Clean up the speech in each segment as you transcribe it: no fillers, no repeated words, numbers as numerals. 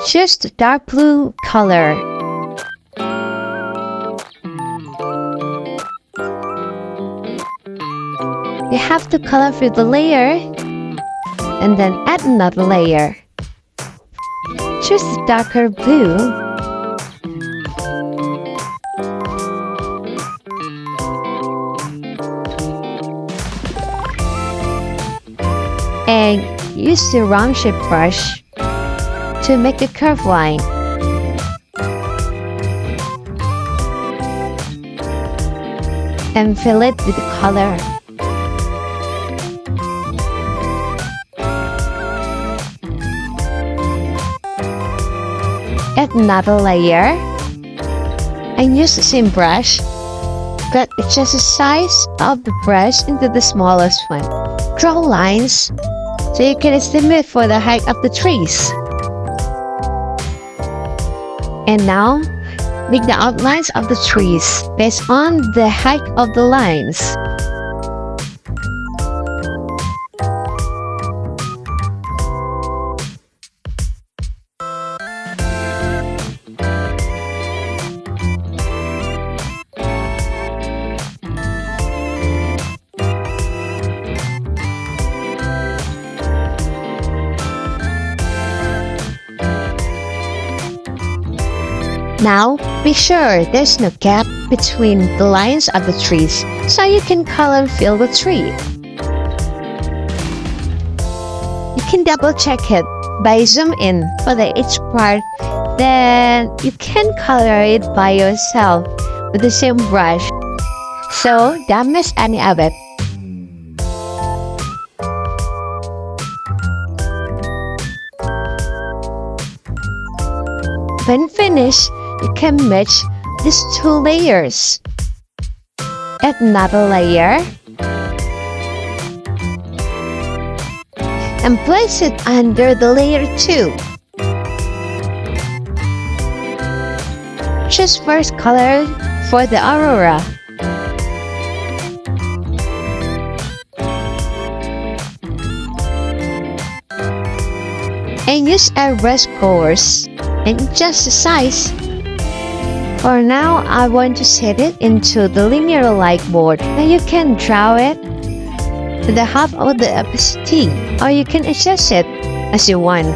Choose the dark blue color. You have to color fill the layer and then add another layer. Choose the darker blue. And use the round shape brush to make a curved line. And fill it with color. Add another layer and use the same brush, but adjust the size of the brush into the smallest one. Draw lines so you can estimate for the height of the trees. And now, make the outlines of the trees based on the height of the lines. Now, be sure there's no gap between the lines of the trees, so you can color fill the tree. You can double check it by zoom in for each part, then you can color it by yourself with the same brush, so don't miss any of it. When finished, you can match these two layers. Add another layer and place it under the layer 2. Choose first color for the Aurora. And use airbrush colors and adjust the size. For now, I want to set it into the linear light mode. Then you can draw it to the half of the opacity, or you can adjust it as you want.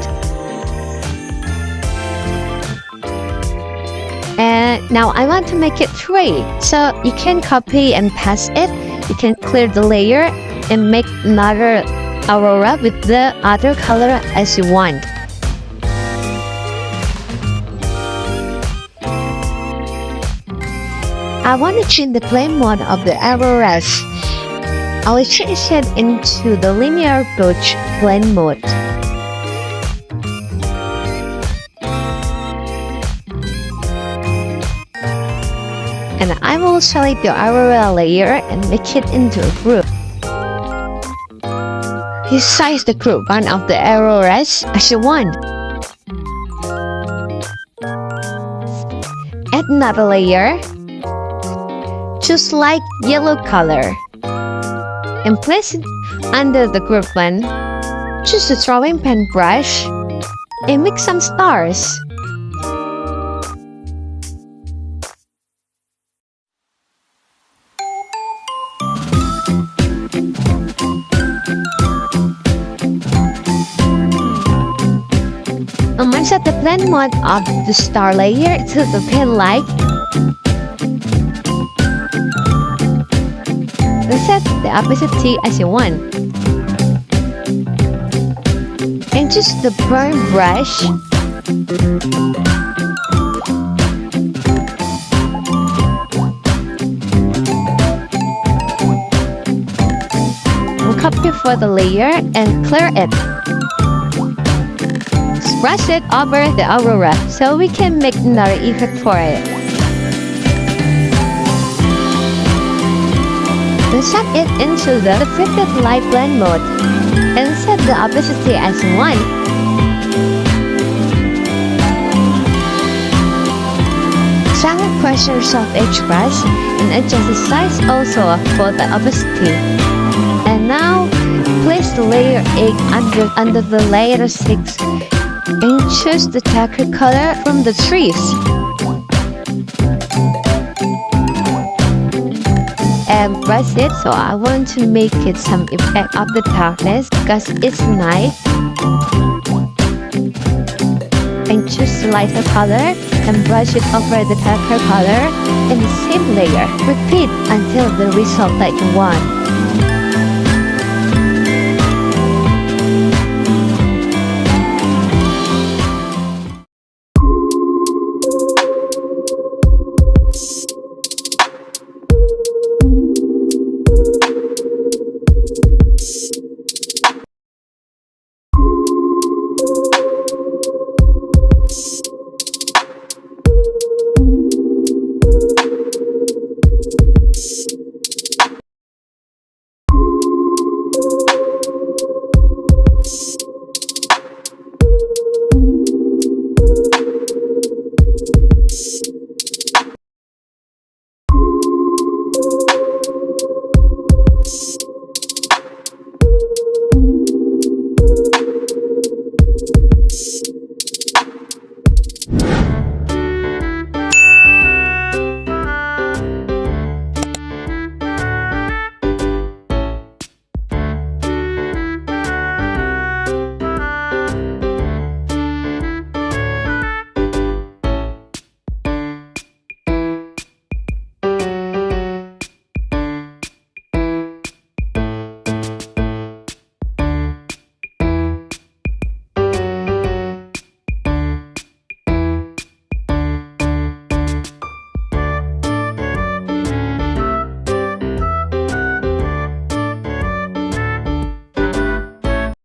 And now I want to make it 3, so you can copy and paste it. You can clear the layer and make another Aurora with the other color as you want. I want to change the plane mode of the Auroras. I will change it into the linear approach plane mode. And I will select the Aurora layer and make it into a group. You size the group one of the Auroras as you want. Add another layer. Choose light yellow color and place it under the group one. Choose the drawing pen brush and make some stars. I set the blend mode of the star layer to the pen light. Set the opacity as you want. And choose the burn brush. And copy for the layer and clear it. Brush it over the Aurora so we can make another effect for it. Then set it into the reflected light blend mode and set the opacity as 1. Drag the pressures of each brush and adjust the size also for the opacity. And now, place the layer 8 under the layer 6 and choose the darker color from the trees. And brush it, so I want to make it some effect of the darkness because it's night. And choose the lighter color and brush it over the darker color in the same layer. Repeat until the result that you want.